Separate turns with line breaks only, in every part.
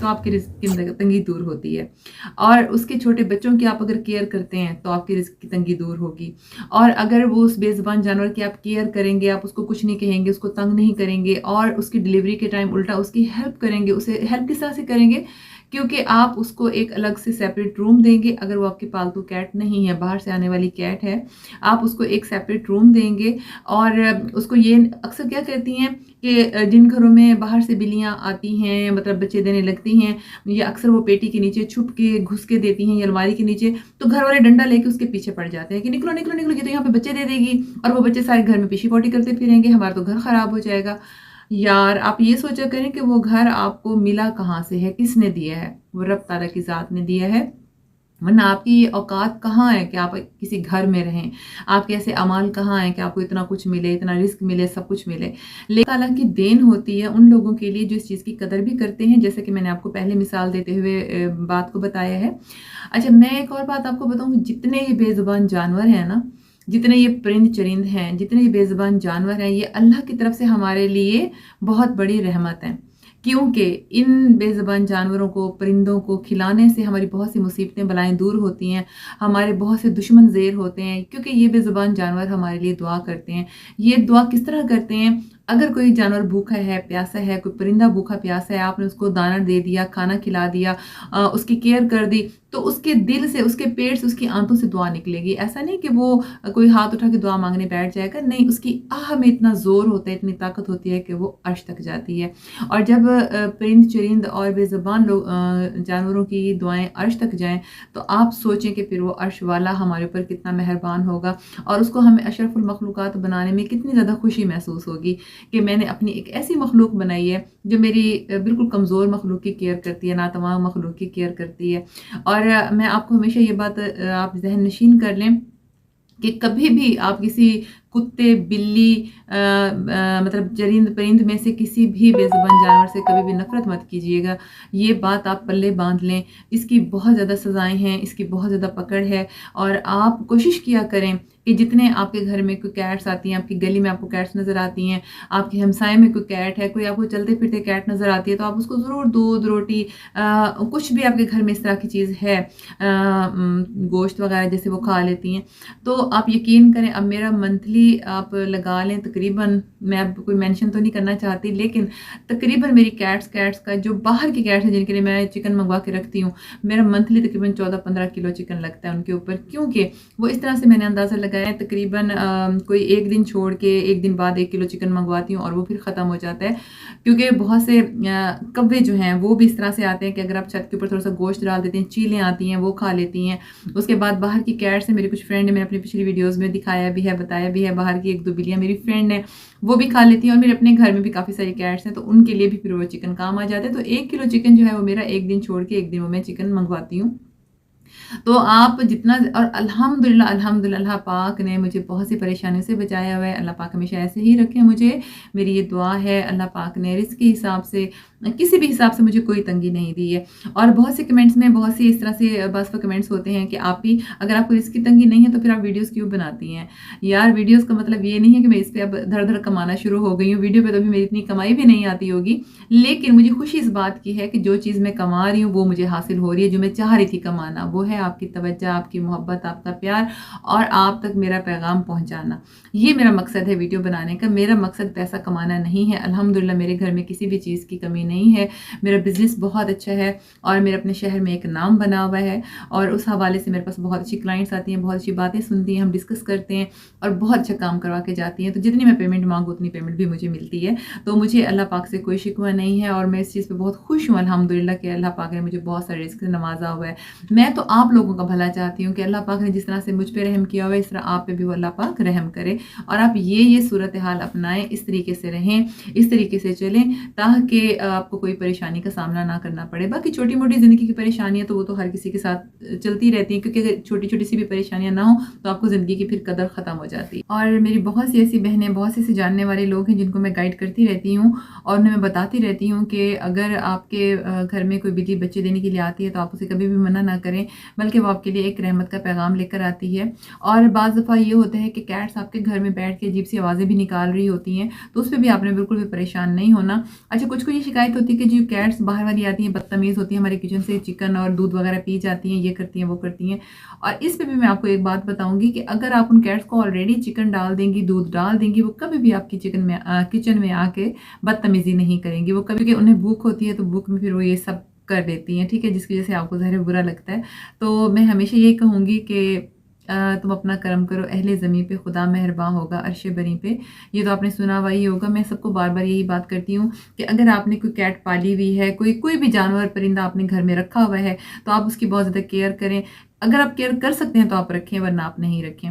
تو آپ کی رزق کی تنگی دور ہوتی ہے، اور اس کے چھوٹے بچوں کی آپ اگر کیئر کرتے ہیں تو آپ کی رزق کی تنگی دور ہوگی، اور اگر وہ اس بے زبان جانور کی آپ کیئر کریں گے، آپ اس کو کچھ نہیں کہیں گے، اس کو تنگ نہیں کریں گے، اور اس کی ڈلیوری کے ٹائم الٹا اس کی ہیلپ کریں گے، اسے ہیلپ کس طرح سے کریں گے؟ کیونکہ آپ اس کو ایک الگ سے سیپریٹ روم دیں گے، اگر وہ آپ کی پالتو کیٹ نہیں ہے، باہر سے آنے والی کیٹ ہے، آپ اس کو ایک سیپریٹ روم دیں گے، اور اس کو یہ اکثر کیا کرتی ہیں کہ جن گھروں میں باہر سے بلیاں آتی ہیں، مطلب بچے دینے لگتی ہیں، یا اکثر وہ پیٹی کے نیچے چھپ کے گھس کے دیتی ہیں یا الماری کے نیچے، تو گھر والے ڈنڈا لے کے اس کے پیچھے پڑ جاتے ہیں کہ نکلو نکلو نکلو، یہ تو یہاں پہ بچے دے دے گی، اور وہ بچے سارے گھر میں پیشی پوٹی کرتے پھریں گے، ہمارا تو گھر خراب ہو جائے گا۔ یار آپ یہ سوچا کریں کہ وہ گھر آپ کو ملا کہاں سے ہے، کس نے دیا ہے؟ وہ رب تعالیٰ کی ذات نے دیا ہے، ورنہ آپ کی یہ اوقات کہاں ہے کہ آپ کسی گھر میں رہیں؟ آپ کے ایسے اعمال کہاں ہیں کہ آپ کو اتنا کچھ ملے، اتنا رزق ملے، سب کچھ ملے؟ لیکن اللہ کی دین ہوتی ہے ان لوگوں کے لیے جو اس چیز کی قدر بھی کرتے ہیں، جیسے کہ میں نے آپ کو پہلے مثال دیتے ہوئے بات کو بتایا ہے۔ اچھا، میں ایک اور بات آپ کو بتاؤں، جتنے یہ بے زبان جانور ہیں نا، جتنے یہ پرند چرند ہیں، جتنے یہ بے زبان جانور ہیں، یہ اللہ کی طرف سے ہمارے لیے بہت بڑی رحمت ہیں، کیونکہ ان بے زبان جانوروں کو، پرندوں کو کھلانے سے ہماری بہت سی مصیبتیں بلائیں دور ہوتی ہیں، ہمارے بہت سے دشمن زیر ہوتے ہیں، کیونکہ یہ بے زبان جانور ہمارے لیے دعا کرتے ہیں۔ یہ دعا کس طرح کرتے ہیں؟ اگر کوئی جانور بھوکا ہے، پیاسا ہے، کوئی پرندہ بھوکا پیاسا ہے، آپ نے اس کو دانہ دے دیا، کھانا کھلا دیا، اس کی کیئر کر دی، تو اس کے دل سے، اس کے پیٹ سے، اس کی آنتوں سے دعا نکلے گی۔ ایسا نہیں کہ وہ کوئی ہاتھ اٹھا کے دعا مانگنے بیٹھ جائے گا، نہیں، اس کی آہ میں اتنا زور ہوتا ہے، اتنی طاقت ہوتی ہے کہ وہ عرش تک جاتی ہے۔ اور جب پرند چرند اور بے زبان جانوروں کی دعائیں عرش تک جائیں تو آپ سوچیں کہ پھر وہ عرش والا ہمارے اوپر کتنا مہربان ہوگا، اور اس کو ہمیں اشرف المخلوقات بنانے میں کتنی زیادہ خوشی محسوس ہوگی کہ میں نے اپنی ایک ایسی مخلوق بنائی ہے جو میری بالکل کمزور مخلوق کی کیئر کرتی ہے، ناتمام مخلوق کی کیئر کرتی ہے۔ اور میں آپ کو ہمیشہ یہ بات آپ ذہن نشین کر لیں کہ کبھی بھی آپ کسی کتے، بلی، مطلب چرند پرند میں سے کسی بھی بے زبان جانور سے کبھی بھی نفرت مت کیجیے گا۔ یہ بات آپ پلے باندھ لیں، اس کی بہت زیادہ سزائیں ہیں، اس کی بہت زیادہ پکڑ ہے، اور آپ کوشش کیا کریں کہ جتنے آپ کے گھر میں کوئی کیٹس آتی ہیں، آپ کی گلی میں آپ کو کیٹس نظر آتی ہیں، آپ کے ہمسائے میں کوئی کیٹ ہے، کوئی آپ کو چلتے پھرتے کیٹ نظر آتی ہے، تو آپ اس کو ضرور دودھ، روٹی، کچھ بھی آپ کے گھر میں اس طرح کی چیز ہے، گوشت وغیرہ جیسے وہ کھا لیتی ہیں، تو آپ یقین کریں اب میرا منتھلی آپ لگا لیں تقریباً، میں اب کوئی مینشن تو نہیں کرنا چاہتی، لیکن تقریباً میری کیٹس کا جو باہر کی کیٹس ہیں جن کے لیے میں چکن منگوا کے رکھتی ہوں، میرا منتھلی تقریباً 14-15 کلو چکن لگتا ہے ان کے اوپر، کیونکہ وہ اس طرح سے میں نے اندازہ لگایا ہے تقریباً کوئی ایک دن چھوڑ کے ایک دن بعد 1 کلو چکن منگواتی ہوں، اور وہ پھر ختم ہو جاتا ہے، کیونکہ بہت سے کوے جو ہیں وہ بھی اس طرح سے آتے ہیں کہ اگر آپ چھت کے اوپر تھوڑا سا گوشت ڈال دیتے ہیں، چیلیں آتی ہیں وہ کھا لیتی ہیں۔ اس کے بعد باہر کی کیٹ سے میری کچھ فرینڈ نے، میں اپنی پچھلی ویڈیوز میں دکھایا بھی ہے، بتایا بھی ہے، باہر کی 1-2 بلیاں میری فرینڈ ہیں وہ بھی کھا لیتی ہیں، اور میرے اپنے گھر میں بھی کافی ساری کیٹس ہیں، تو ان کے لیے بھی پھر وہ چکن کام آ جاتا ہے، تو 1 کلو چکن جو ہے وہ میرا ایک دن چھوڑ کے ایک دن وہ میں چکن منگواتی ہوں۔ تو آپ جتنا، اور الحمدللہ اللہ پاک نے مجھے بہت سی پریشانیوں سے بچایا ہوا ہے، اللہ پاک ہمیشہ ایسے ہی رکھے مجھے، میری یہ دعا ہے، اللہ پاک نے رزق کے حساب سے، کسی بھی حساب سے مجھے کوئی تنگی نہیں دی ہے۔ اور بہت سے کمنٹس میں بہت سی اس طرح سے بس کمنٹس ہوتے ہیں کہ آپ بھی، اگر آپ کو رزق کی تنگی نہیں ہے تو پھر آپ ویڈیوز کیوں بناتی ہیں؟ یار ویڈیوز کا مطلب یہ نہیں ہے کہ میں اس پہ اب دھڑ دھڑ کمانا شروع ہو گئی ہوں، ویڈیو پہ تو بھی میری اتنی کمائی بھی نہیں آتی ہوگی، لیکن مجھے خوشی اس بات کی ہے کہ جو چیز میں کما رہی ہوں وہ مجھے حاصل ہو رہی ہے، جو میں چاہ رہی تھی کمانا وہ ہے آپ کی توجہ، آپ کی محبت، آپ کا پیار، اور آپ تک میرا پیغام پہنچانا۔ یہ میرا مقصد ہے ویڈیو بنانے کا، میرا مقصد پیسہ کمانا نہیں ہے۔ الحمدللہ میرے گھر میں کسی بھی چیز کی کمی نہیں ہے، میرا بزنس بہت اچھا ہے، اور میرے اپنے شہر میں ایک نام بنا ہوا ہے، اور اس حوالے سے میرے پاس بہت اچھی کلائنٹس آتی ہیں، بہت اچھی باتیں سنتی ہیں، ہم ڈسکس کرتے ہیں، اور بہت اچھا کام کروا کے جاتی ہیں، تو جتنی میں پیمنٹ مانگوں اتنی پیمنٹ بھی مجھے ملتی ہے، تو مجھے اللہ پاک سے کوئی شکوہ نہیں ہے، اور میں اس چیز پہ بہت خوش ہوں الحمدللہ کہ اللہ پاک نے مجھے بہت سارے رزق سے نوازا ہوا ہے۔ میں تو آپ لوگوں کا بھلا چاہتی ہوں کہ اللہ پاک نے جس طرح سے مجھ پہ رحم کیا ہوا ہے، اس طرح آپ پہ بھی وہ اللہ پاک رحم کرے، اور آپ یہ صورتحال اپنائیں، اس طریقے سے رہیں، اس طریقے سے چلیں، تاکہ آپ کو کوئی پریشانی کا سامنا نہ کرنا پڑے۔ باقی چھوٹی موٹی زندگی کی پریشانیاں تو وہ تو ہر کسی کے ساتھ چلتی رہتی ہیں، کیونکہ اگر چھوٹی چھوٹی سی بھی پریشانیاں نہ ہوں تو آپ کو زندگی کی پھر قدر ختم ہو جاتی ہے۔ اور میری بہت سی ایسی بہنیں، بہت سے ایسے جاننے والے لوگ ہیں جن کو میں گائیڈ کرتی رہتی ہوں، اور انہیں میں بتاتی رہتی ہوں کہ اگر آپ کے گھر میں کوئی بلی بچے دینے کے لیے آتی ہے تو آپ اسے کبھی بھی منع نہ کریں، بلکہ وہ آپ کے لیے ایک رحمت کا پیغام لے کر آتی ہے۔ اور بعض دفعہ یہ ہوتا ہے کہ کیٹس آپ کے گھر میں بیٹھ کے عجیب سی آوازیں بھی نکال رہی ہوتی ہیں، تو اس پہ بھی آپ نے بالکل بھی پریشان نہیں ہونا۔ اچھا، کچھ کو یہ شکایت ہوتی ہے کہ جو کیٹس باہر والی آتی ہیں بدتمیز ہوتی ہیں، ہمارے کچن سے چکن اور دودھ وغیرہ پی جاتی ہیں، یہ کرتی ہیں وہ کرتی ہیں۔ اور اس پہ بھی میں آپ کو ایک بات بتاؤں گی کہ اگر آپ ان کیٹس کو آلریڈی چکن ڈال دیں گی، دودھ ڈال دیں گی، وہ کبھی بھی آپ کی کچن میں آ کے بدتمیزی نہیں کریں گی۔ وہ کبھی کہ انہیں بھوک ہوتی ہے تو بھوک میں پھر وہ یہ سب کر دیتی ہیں، ٹھیک ہے، جس کی وجہ سے آپ کو ظاہر برا لگتا ہے۔ تو میں ہمیشہ یہی کہوں گی کہ تم اپنا کرم کرو، اہل زمین پہ خدا مہرباں ہوگا عرش بری پہ۔ یہ تو آپ نے سنا ہوا ہی ہوگا۔ میں سب کو بار بار یہی بات کرتی ہوں کہ اگر آپ نے کوئی کیٹ پالی ہوئی ہے، کوئی بھی جانور پرندہ آپ نے گھر میں رکھا ہوا ہے، تو آپ اس کی بہت زیادہ کیئر کریں۔ اگر آپ کیئر کر سکتے ہیں تو آپ رکھیں، ورنہ آپ نہیں رکھیں،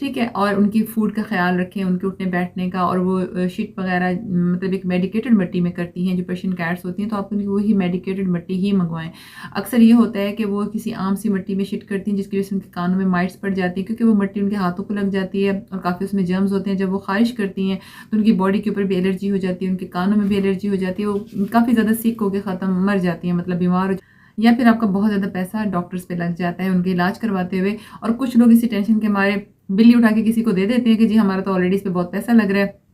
ٹھیک ہے۔ اور ان کی فوڈ کا خیال رکھیں، ان کے اٹھنے بیٹھنے کا، اور وہ شٹ وغیرہ مطلب ایک میڈیکیٹڈ مٹی میں کرتی ہیں جو پرشین کیٹس ہوتی ہیں، تو آپ ان کی وہی میڈیکیٹڈ مٹی ہی منگوائیں۔ اکثر یہ ہوتا ہے کہ وہ کسی عام سی مٹی میں شٹ کرتی ہیں، جس کی وجہ سے ان کے کانوں میں مائٹس پڑ جاتی ہیں، کیونکہ وہ مٹی ان کے ہاتھوں کو لگ جاتی ہے اور کافی اس میں جرمز ہوتے ہیں۔ جب وہ خارش کرتی ہیں تو ان کی باڈی کے اوپر بھی الرجی ہو جاتی ہے، ان کے کانوں میں بھی الرجی ہو جاتی ہے، وہ کافی زیادہ سیک ہو کے ختم مر جاتی ہیں، مطلب بیمار یا پھر آپ کا بہت زیادہ پیسہ ڈاکٹرز پہ لگ جاتا ہے ان کے علاج کرواتے ہوئے۔ اور کچھ لوگ اسی ٹینشن کے مارے بلی اٹھا کے کسی کو دے دیتے ہیں کہ جی ہمارا تو آلریڈی اس پہ بہت پیسہ لگ رہا ہے،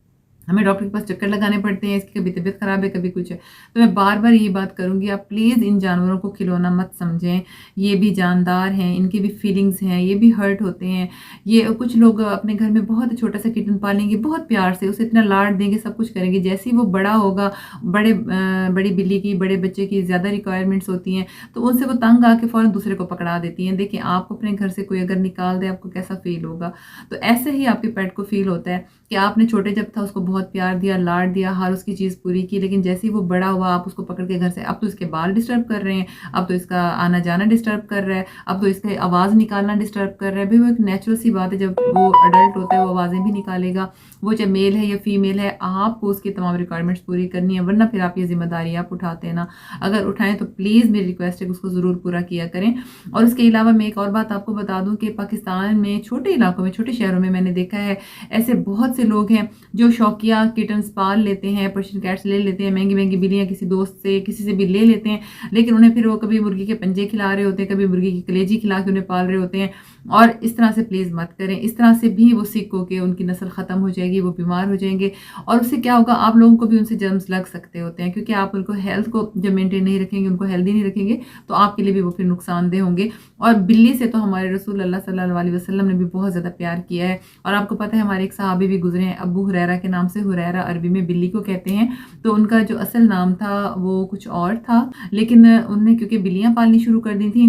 ہمیں ڈاکٹر کے پاس چکر لگانے پڑتے ہیں، اس کی کبھی طبیعت خراب ہے کبھی کچھ ہے۔ تو میں بار بار یہی بات کروں گی، آپ پلیز ان جانوروں کو کھلونا مت سمجھیں، یہ بھی جاندار ہیں، ان کی بھی فیلنگز ہیں، یہ بھی ہرٹ ہوتے ہیں۔ یہ کچھ لوگ اپنے گھر میں بہت چھوٹا سا کٹن پالیں گے، بہت پیار سے اسے اتنا لاڈ دیں گے، سب کچھ کریں گے، جیسے ہی وہ بڑا ہوگا، بڑی بلی کی، بڑے بچے کی زیادہ ریکوائرمنٹس ہوتی ہیں، تو ان سے وہ تنگ آ کے فوراً دوسرے کو پکڑا دیتی ہیں۔ دیکھیں آپ کو اپنے گھر سے کوئی اگر نکال دے، آپ کو کیسا فیل ہوگا؟ تو ایسے ہی آپ کے پیٹ کو فیل ہوتا ہے کہ آپ نے چھوٹے جب تھا اس کو بہت پیار دیا، لاڈ دیا، ہر اس کی چیز پوری کی، لیکن جیسے ہی وہ بڑا ہوا آپ اس کو پکڑ کے گھر سے، اب تو اس کے بال ڈسٹرب کر رہے ہیں، اب تو اس کا آنا جانا ڈسٹرب کر رہا ہے، اب تو اس کا آواز نکالنا ڈسٹرب کر رہا ہے۔ بھئی وہ ایک نیچرل سی بات ہے، جب وہ اڈلٹ ہوتا ہے وہ آوازیں بھی نکالے گا، وہ چاہے میل ہے یا فیمیل ہے، آپ کو اس کی تمام ریکوائرمنٹس پوری کرنی ہے، ورنہ پھر آپ یہ ذمہ داری آپ اٹھاتے ہیں نا۔ اگر اٹھائیں تو پلیز میری ریکویسٹ ہے کہ اس کو ضرور پورا کیا کریں۔ اور اس کے علاوہ میں ایک اور بات آپ کو بتا دوں کہ پاکستان میں چھوٹے علاقوں میں، چھوٹے شہروں میں نے دیکھا ہے ایسے بہت سے لوگ ہیں جو شوقیہ کٹنس پال لیتے ہیں، پرشین کیٹس لے لیتے ہیں، مہنگی مہنگی بلیاں کسی دوست سے کسی سے بھی لے لیتے ہیں، لیکن انہیں پھر وہ کبھی مرغی کے پنجے کھلا رہے ہوتے ہیں، کبھی مرغی کی کلیجی کھلا کے انہیں پال رہے ہوتے ہیں۔ اور اس طرح سے پلیز مت کریں، اس طرح سے بھی وہ سک ہو کے ان کی نسل ختم ہو جائے گی، وہ بیمار ہو جائیں گے، اور اس سے کیا ہوگا، آپ لوگوں کو بھی ان سے جرمز لگ سکتے ہوتے ہیں، کیونکہ آپ ان کو ہیلتھ کو جب مینٹین نہیں رکھیں گے، ان کو ہیلدی نہیں رکھیں گے، تو آپ کے لیے بھی وہ پھر نقصان دہ ہوں گے۔ اور بلی سے تو ہمارے رسول اللہ صلی اللہ علیہ وسلم نے بھی بہت زیادہ پیار کیا ہے، اور آپ کو پتہ ہے ہمارے ایک صحابی بھی گزرے ہیں ابو ہریرہ کے نام سے، ہریرہ عربی میں بلی کو کہتے ہیں، تو ان کا جو اصل نام تھا وہ کچھ اور تھا، لیکن انہوں نے کیونکہ بلیاں پالنی شروع کر دی تھیں،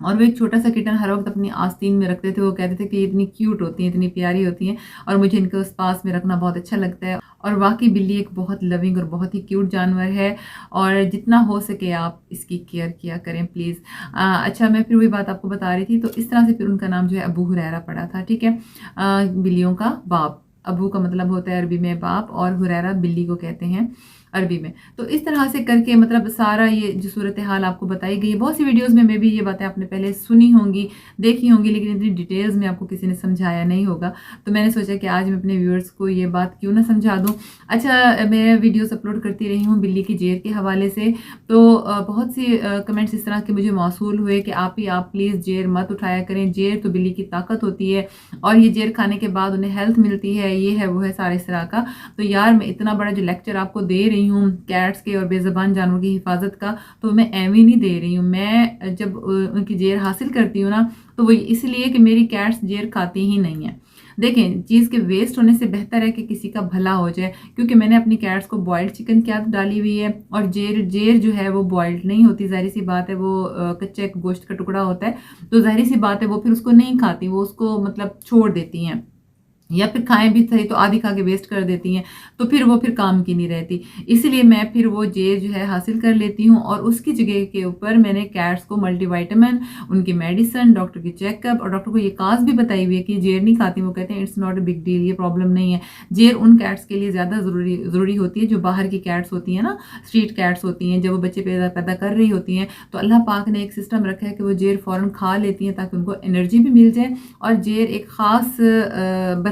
اور وہ ایک چھوٹا سا کٹن ہر وقت اپنی آستین میں رکھتے تھے، وہ کہتے تھے کہ یہ اتنی کیوٹ ہوتی ہیں، اتنی پیاری ہوتی ہیں، اور مجھے ان کو اس پاس میں رکھنا بہت اچھا لگتا ہے۔ اور واقعی بلی ایک بہت لونگ اور بہت ہی کیوٹ جانور ہے، اور جتنا ہو سکے آپ اس کی کیئر کیا کریں پلیز۔ اچھا، میں پھر وہی بات آپ کو بتا رہی تھی، تو اس طرح سے پھر ان کا نام جو ہے ابو ہریرہ پڑا تھا، ٹھیک ہے، بلیوں کا باپ۔ ابو کا مطلب ہوتا ہے عربی میں باپ، اور ہریرہ بلی کو کہتے ہیں عربی میں۔ تو اس طرح سے کر کے مطلب سارا یہ جو صورتحال آپ کو بتائی گئی ہے، بہت سی ویڈیوز میں بھی یہ باتیں آپ نے پہلے سنی ہوں گی، دیکھی ہوں گی، لیکن اتنی ڈیٹیلز میں آپ کو کسی نے سمجھایا نہیں ہوگا، تو میں نے سوچا کہ آج میں اپنے ویورز کو یہ بات کیوں نہ سمجھا دوں۔ اچھا، میں ویڈیوز اپلوڈ کرتی رہی ہوں بلی کی جیر کے حوالے سے، تو بہت سی کمنٹس اس طرح کے مجھے موصول ہوئے کہ آپ پلیز جیر مت اٹھایا کریں، جیر تو بلی کی طاقت ہوتی ہے، اور یہ جیر کھانے کے بعد انہیں ہیلتھ ملتی ہے، یہ ہے وہ ہے سارے اس طرح کا۔ تو یار میں اتنا بڑا جو لیکچر آپ کو دے رہی ہوں کیٹس کے اور بے زبان جانوروں کی حفاظت کا، تو میں ایویں نہیں دے رہی ہوں۔ میں جب ان کی جیر حاصل کرتی ہوں نا، تو وہ اس لیے کہ میری کیٹس جیر کھاتی ہی نہیں ہیں۔ دیکھیں، چیز کے ویسٹ ہونے سے بہتر ہے کہ کسی کا بھلا ہو جائے، کیونکہ میں نے اپنی کیٹس کو بوائلڈ چکن کی عادت ڈالی ہوئی ہے، اور جیر جو ہے وہ بوائلڈ نہیں ہوتی، ظاہری سی بات ہے، وہ کچے گوشت کا ٹکڑا ہوتا ہے، تو ظاہری سی بات ہے وہ پھر اس کو نہیں کھاتی، وہ اس کو مطلب چھوڑ دیتی ہیں، یا پھر کھائیں بھی صحیح تو آدھی کھا کے ویسٹ کر دیتی ہیں، تو پھر وہ کام کی نہیں رہتی۔ اسی لیے میں پھر وہ جیر جو ہے حاصل کر لیتی ہوں، اور اس کی جگہ کے اوپر میں نے کیٹس کو ملٹی وائٹامن، ان کی میڈیسن، ڈاکٹر کی چیک اپ، اور ڈاکٹر کو یہ کاز بھی بتائی ہوئی ہے کہ جیر نہیں کھاتی، وہ کہتے ہیں it's not a big deal, یہ پرابلم نہیں ہے۔ جیر ان کیٹس کے لیے زیادہ ضروری ہوتی ہے جو باہر کی کیٹس ہوتی ہیں نا، اسٹریٹ کیٹس ہوتی ہیں، جب وہ بچے پیدا کر رہی ہوتی ہیں، تو اللہ پاک نے ایک سسٹم رکھا ہے کہ وہ جیر فوراً کھا لیتی ہیں تاکہ ان کو انرجی بھی مل جائے، اور جیر ایک خاص